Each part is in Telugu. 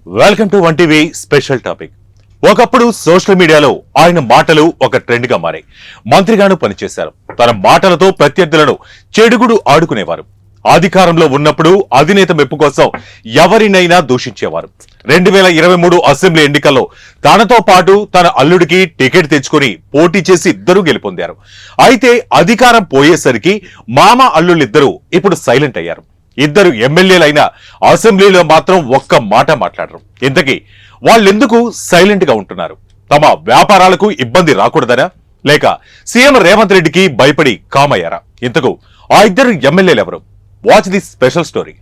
Welcome to one TV special topic. ఒకప్పుడు సోషల్ మీడియాలో ఆయన మాటలు ఒక ట్రెండ్ గా మారాయి. మంత్రిగాను పనిచేశారు. తన మాటలతో ప్రత్యర్థులను చెడుగుడు ఆడుకునేవారు. అధికారంలో ఉన్నప్పుడు అధినేత మెప్పు కోసం ఎవరినైనా దూషించేవారు. 2023 అసెంబ్లీ ఎన్నికల్లో తనతో పాటు తన అల్లుడికి టికెట్ తెచ్చుకుని పోటీ చేసి ఇద్దరూ గెలుపొందారు. అయితే అధికారం పోయేసరికి మామ అల్లుళ్ళిద్దరూ ఇప్పుడు సైలెంట్ అయ్యారు. ఇద్దరు ఎమ్మెల్యేలైనా అసెంబ్లీలో మాత్రం ఒక్క మాట మాట్లాడరు. ఇంతకీ వాళ్ళెందుకు సైలెంట్ గా ఉంటున్నారు? తమ వ్యాపారాలకు ఇబ్బంది రాకూడదనా, లేక సీఎం రేవంత్ రెడ్డికి భయపడి కామయ్యారా? ఇంతకు ఆ ఇద్దరు ఎమ్మెల్యేలు ఎవరు? Watch this special story.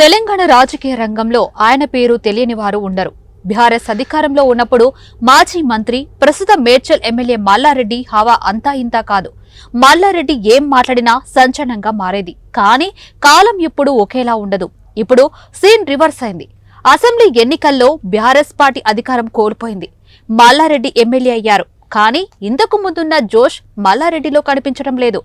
Telangana రాజకీయ రంగంలో ఆయన పేరు తెలియని వారు ఉండరు. బీఆర్ఎస్ అధికారంలో ఉన్నప్పుడు మాజీ మంత్రి, ప్రస్తుత మేడ్చల్ ఎమ్మెల్యే మల్లారెడ్డి హవా అంతా ఇంతా కాదు. మల్లారెడ్డి ఏం మాట్లాడినా సంచలనంగా మారేది. కానీ కాలం ఇప్పుడు ఒకేలా ఉండదు. ఇప్పుడు సీన్ రివర్స్ అయింది. అసెంబ్లీ ఎన్నికల్లో బీఆర్ఎస్ పార్టీ అధికారం కోల్పోయింది. మల్లారెడ్డి ఎమ్మెల్యే అయ్యారు. కానీ ఇంతకు ముందున్న జోష్ మల్లారెడ్డిలో కనిపించడం లేదు.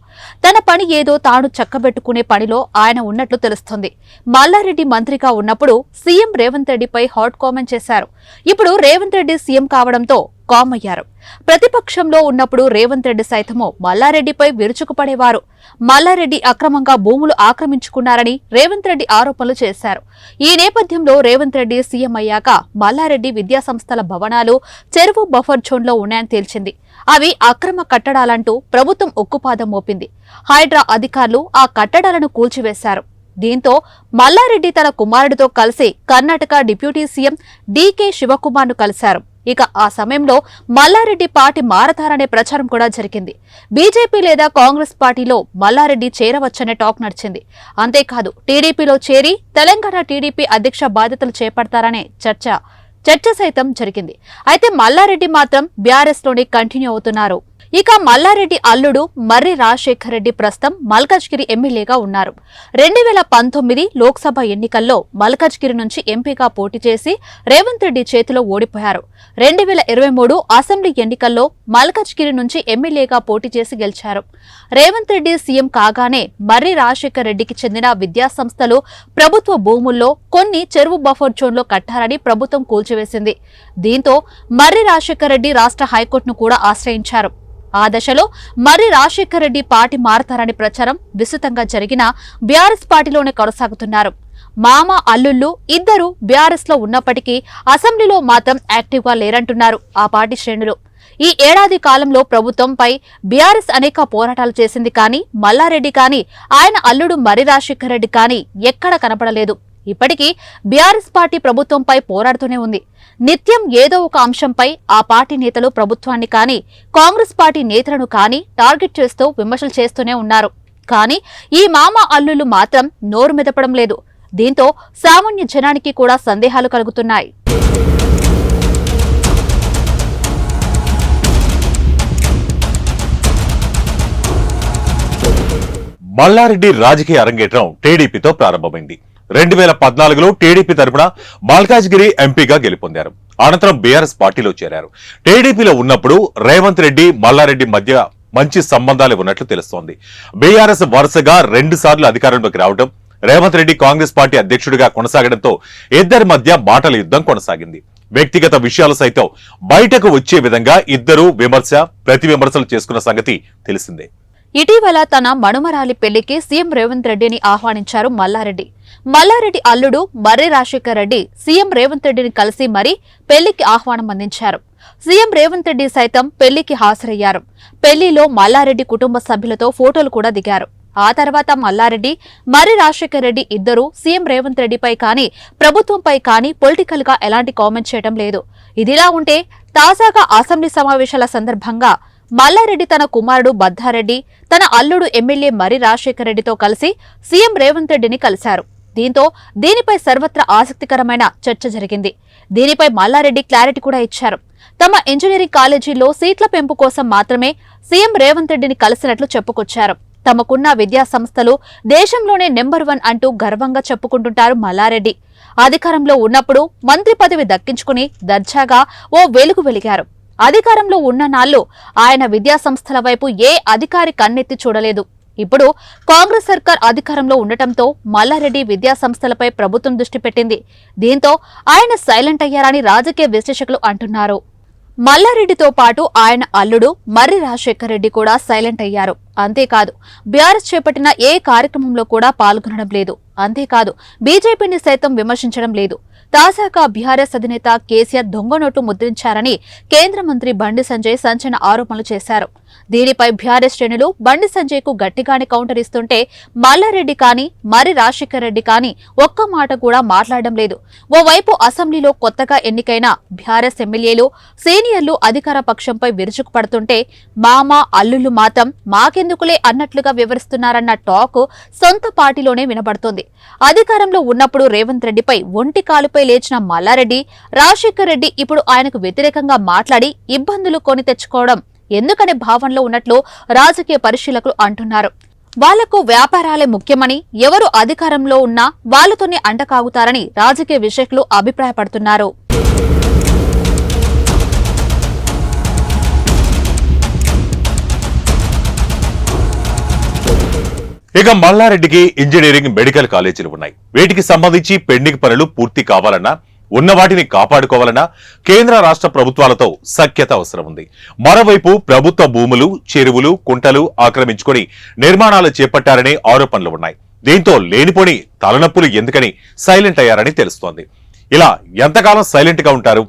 తన పని ఏదో తాను చక్కబెట్టుకునే పనిలో ఆయన ఉన్నట్లు తెలుస్తోంది. మల్లారెడ్డి మంత్రిగా ఉన్నప్పుడు సీఎం రేవంత్ రెడ్డిపై హాట్ కామెంట్ చేశారు. ఇప్పుడు రేవంత్ రెడ్డి సీఎం కావడంతో కామ్ అయ్యారు. ప్రతిపక్షంలో ఉన్నప్పుడు రేవంత్ రెడ్డి సైతము మల్లారెడ్డిపై విరుచుకుపడేవారు. మల్లారెడ్డి అక్రమంగా భూములు ఆక్రమించుకున్నారని రేవంత్ రెడ్డి ఆరోపణలు చేశారు. ఈ నేపథ్యంలో రేవంత్ రెడ్డి సీఎం అయ్యాక మల్లారెడ్డి విద్యాసంస్థల భవనాలు చెరువు బఫర్ జోన్లో ఉన్నాయని తేల్చింది. అవి అక్రమ కట్టడాలంటూ ప్రభుత్వం ఉక్కుపాదం మోపింది. హైడ్రా అధికారులు ఆ కట్టడాలను కూల్చివేశారు. దీంతో మల్లారెడ్డి తన కుమారుడితో కలిసి కర్ణాటక డిప్యూటీ సీఎం డీకే శివకుమార్ను కలిశారు. ఇక ఆ సమయంలో మల్లారెడ్డి పార్టీ మారతారనే ప్రచారం కూడా జరిగింది. బీజేపీ లేదా కాంగ్రెస్ పార్టీలో మల్లారెడ్డి చేరవచ్చనే టాక్ నడిచింది. అంతేకాదు టీడీపీలో చేరి తెలంగాణ టీడీపీ అధ్యక్ష బాధ్యతలు చేపడతారనే చర్చ సైతం జరిగింది. అయితే మల్లారెడ్డి మాత్రం బీఆర్ఎస్ లోనే కంటిన్యూ అవుతున్నారు. ఇక మల్లారెడ్డి అల్లుడు మర్రి రాజశేఖర్ రెడ్డి ప్రస్తుతం మల్కాజ్గిరి ఎమ్మెల్యేగా ఉన్నారు. 2019 లోక్సభ ఎన్నికల్లో మల్కాజ్గిరి నుంచి ఎంపీగా పోటీ చేసి రేవంత్ రెడ్డి చేతిలో ఓడిపోయారు. 2023 అసెంబ్లీ ఎన్నికల్లో మల్కాజ్గిరి నుంచి ఎమ్మెల్యేగా పోటీ చేసి గెలిచారు. రేవంత్ రెడ్డి సీఎం కాగానే మర్రి రాజశేఖర్ రెడ్డికి చెందిన విద్యాసంస్థలు, ప్రభుత్వ భూముల్లో కొన్ని చెరువు బఫర్ జోన్లో కట్టారని ప్రభుత్వం కూల్చివేసింది. దీంతో మర్రి రాజశేఖర్ రెడ్డి రాష్ట్ర హైకోర్టును కూడా ఆశ్రయించారు. ఆ దశలో మర్రి రాజశేఖర్ రెడ్డి పార్టీ మారతారని ప్రచారం విస్తృతంగా జరిగిన బీఆర్ఎస్ పార్టీలోనే కొనసాగుతున్నారు. మామ అల్లుళ్లు ఇద్దరు బీఆర్ఎస్ లో ఉన్నప్పటికీ అసెంబ్లీలో మాత్రం యాక్టివ్ గా లేరంటున్నారు ఆ పార్టీ శ్రేణులు. ఈ ఏడాది కాలంలో ప్రభుత్వంపై బీఆర్ఎస్ అనేక పోరాటాలు చేసింది. కానీ మల్లారెడ్డి కానీ ఆయన అల్లుడు మర్రి రాజశేఖర్ రెడ్డి కానీ ఎక్కడ కనపడలేదు. ఇప్పటికీ బీఆర్ఎస్ పార్టీ ప్రభుత్వంపై పోరాడుతూనే ఉంది. నిత్యం ఏదో ఒక అంశంపై ఆ పార్టీ నేతలు ప్రభుత్వాన్ని కానీ కాంగ్రెస్ పార్టీ నేతలను కానీ టార్గెట్ చేస్తూ విమర్శలు చేస్తూనే ఉన్నారు. కానీ ఈ మామ అల్లుళ్లు మాత్రం నోరు మెదపడం లేదు. దీంతో సామాన్య జనానికి కూడా సందేహాలు కలుగుతున్నాయి. మల్లారెడ్డి రాజకీయ అరంగేట్రం టీడీపీతో ప్రారంభమైంది. 2014లో టీడీపీ తరఫున మల్కాజ్గిరి ఎంపీగా గెలుపొందారు. అనంతరం బీఆర్ఎస్ పార్టీలో చేరారు. టీడీపీలో ఉన్నప్పుడు రేవంత్ రెడ్డి, మల్లారెడ్డి మధ్య మంచి సంబంధాలు ఉన్నట్లు తెలుస్తోంది. బీఆర్ఎస్ వరుసగా 2 సార్లు అధికారంలోకి రావడం, రేవంత్ రెడ్డి కాంగ్రెస్ పార్టీ అధ్యక్షుడిగా కొనసాగడంతో ఇద్దరి మధ్య మాటల యుద్ధం కొనసాగింది. వ్యక్తిగత విషయాలు సైతం బయటకు వచ్చే విధంగా ఇద్దరు ప్రతి విమర్శలు చేసుకున్న సంగతి తెలిసిందే. ఇటీవల తన మనుమరాలి పెళ్లికి సీఎం రేవంత్ రెడ్డిని ఆహ్వానించారు మల్లారెడ్డి. మల్లారెడ్డి అల్లుడు మర్రి రాజశేఖర్ రెడ్డి సీఎం రేవంత్ రెడ్డిని కలిసి మరీ పెళ్లికి ఆహ్వానం అందించారు. సీఎం రేవంత్ రెడ్డి సైతం పెళ్లికి హాజరయ్యారు. పెళ్లిలో మల్లారెడ్డి కుటుంబ సభ్యులతో ఫోటోలు కూడా దిగారు. ఆ తర్వాత మల్లారెడ్డి, మర్రి రాజశేఖర్ రెడ్డి ఇద్దరూ సీఎం రేవంత్ రెడ్డిపై కానీ ప్రభుత్వంపై కానీ పొలిటికల్ గా ఎలాంటి కామెంట్ చేయడం లేదు. ఇదిలా ఉంటే తాజాగా అసెంబ్లీ సమావేశాల సందర్భంగా మల్లారెడ్డి తన కుమారుడు బద్దారెడ్డి, తన అల్లుడు ఎమ్మెల్యే మర్రి రాజశేఖర్ రెడ్డితో కలిసి సీఎం రేవంత్ రెడ్డిని కలిశారు. దీంతో దీనిపై సర్వత్రా ఆసక్తికరమైన చర్చ జరిగింది. దీనిపై మల్లారెడ్డి క్లారిటీ కూడా ఇచ్చారు. తమ ఇంజనీరింగ్ కాలేజీలో సీట్ల పెంపు కోసం మాత్రమే సీఎం రేవంత్ రెడ్డిని కలిసినట్లు చెప్పుకొచ్చారు. తమకున్న విద్యా సంస్థలు దేశంలోనే నెంబర్ 1 అంటూ గర్వంగా చెప్పుకుంటుంటారు మల్లారెడ్డి. అధికారంలో ఉన్నప్పుడు మంత్రి పదవి దక్కించుకుని దర్జాగా ఓ వెలుగు వెలిగారు. అధికారంలో ఉన్న నాళ్లు ఆయన విద్యా సంస్థల వైపు ఏ అధికారి కన్నెత్తి చూడలేదు. ఇప్పుడు కాంగ్రెస్ సర్కార్ అధికారంలో ఉండటంతో మల్లారెడ్డి విద్యా సంస్థలపై ప్రభుత్వం దృష్టి పెట్టింది. దీంతో ఆయన సైలెంట్ అయ్యారని రాజకీయ విశ్లేషకులు అంటున్నారు. మల్లారెడ్డితో పాటు ఆయన అల్లుడు మర్రి రాజశేఖర రెడ్డి కూడా సైలెంట్ అయ్యారు. అంతేకాదు బీఆర్ఎస్ చేపట్టిన ఏ కార్యక్రమంలో కూడా పాల్గొనడం లేదు. అంతేకాదు బీజేపీని సైతం విమర్శించడం లేదు. తాజాగా బీఆర్ఎస్ అధినేత కేసీఆర్ దొంగ నోటు ముద్రించారని కేంద్ర మంత్రి బండి సంజయ్ సంచలన ఆరోపణలు చేశారు. దీనిపై బీఆర్ఎస్ శ్రేణులు బండి సంజయ్ కు గట్టిగానే కౌంటర్ ఇస్తుంటే మల్లారెడ్డి కానీ మర్రి రాజశేఖర రెడ్డి కానీ ఒక్క మాట కూడా మాట్లాడడం లేదు. ఓవైపు అసెంబ్లీలో కొత్తగా ఎన్నికైన బీఆర్ఎస్ ఎమ్మెల్యేలు సీనియర్లు అధికార పక్షంపై విరుచుకుపడుతుంటే మామ అల్లుళ్లు మాత్రం మాకెందుకులే అన్నట్లుగా వివరిస్తున్నారన్న టాక్ సొంత పార్టీలోనే వినబడుతోంది. అధికారంలో ఉన్నప్పుడు రేవంత్ రెడ్డిపై ఒంటి కాలుపై లేచిన మల్లారెడ్డి రాజశేఖర రెడ్డి ఇప్పుడు ఆయనకు వ్యతిరేకంగా మాట్లాడి ఇబ్బందులు కొని తెచ్చుకోవడం ఎందుకనే భావనలో ఉన్నట్లు రాజకీయ పరిశీలకులు అంటున్నారు. వాళ్లకు వ్యాపారాలే ముఖ్యమని, ఎవరు అధికారంలో ఉన్నా వాళ్లతోనే అంటకాగుతారని రాజకీయ విశ్లేషకులు అభిప్రాయపడుతున్నారు. ఇక మల్లారెడ్డికి ఇంజనీరింగ్, మెడికల్ కాలేజీలు ఉన్నాయి. వీటికి సంబంధించి పెండింగ్ పనులు పూర్తి కావాలన్నా, ఉన్న వాటిని కాపాడుకోవాలన్నా కేంద్ర రాష్ట్ర ప్రభుత్వాలతో సఖ్యత అవసరం ఉంది. మరోవైపు ప్రభుత్వ భూములు, చెరువులు, కుంటలు ఆక్రమించుకొని నిర్మాణాలు చేపట్టారనే ఆరోపణలు ఉన్నాయి. దీంతో లేనిపోని తలనొప్పులు ఎందుకని సైలెంట్ అయ్యారని తెలుస్తోంది. ఇలా ఎంతకాలం సైలెంట్ గా ఉంటారు?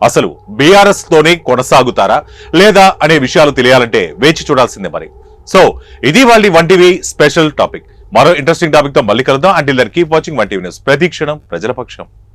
అసలు బీఆర్ఎస్ తోనే కొనసాగుతారా లేదా అనే విషయాలు తెలియాలంటే వేచి చూడాల్సిందే మరి. సో ఇది వాళ్ళ వన్ టీవీ స్పెషల్ టాపిక్. మరో ఇంట్రెస్టింగ్ టాపిక్ తో మళ్ళీ కలుద్దాం. Until then keep watching One TV news. ప్రతి క్షణం ప్రజల పక్షం.